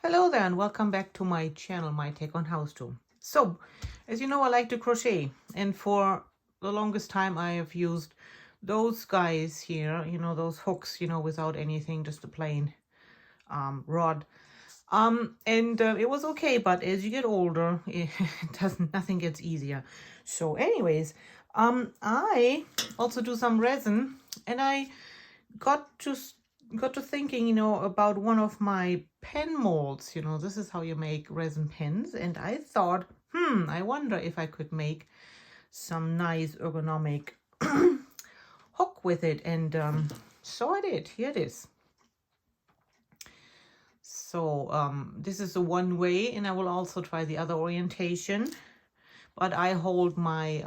Hello there and welcome back to my channel, My Take on House Tool. So, as you know, I like to crochet, and for the longest time I have used those guys here, those hooks, without anything, just a plain rod. And it was okay, but as you get older, nothing gets easier. So anyways, I also do some resin, and I got to thinking, about one of my pen molds. This is how you make resin pens, and I thought, I wonder if I could make some nice ergonomic hook with it, and so I did. Here it is. So this is the one way, and I will also try the other orientation, but I hold my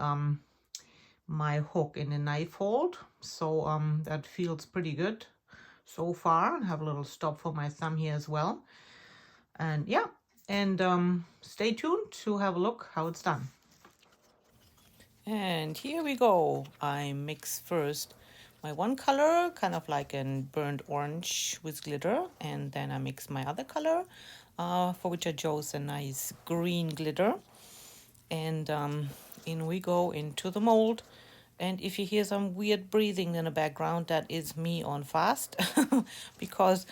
my hook in a knife hold, so that feels pretty good so far. I have a little stop for my thumb here as well, and yeah, and stay tuned to have a look how it's done. And here we go. I mix first my one color, kind of like a burnt orange with glitter, and then I mix my other color, for which I chose a nice green glitter, and in we go into the mold. And if you hear some weird breathing in the background, that is me on fast because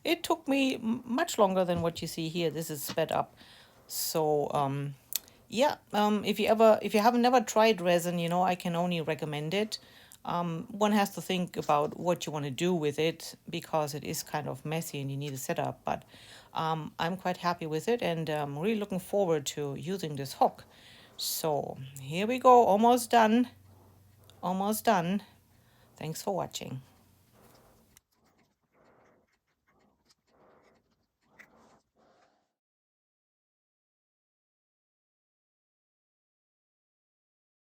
it took me much longer than what you see here. This is sped up. So yeah, if you haven't never tried resin, I can only recommend it. One has to think about what you want to do with it because it is kind of messy and you need a setup. But I'm quite happy with it, and I'm really looking forward to using this hook. So here we go, almost done. Almost done. Thanks for watching.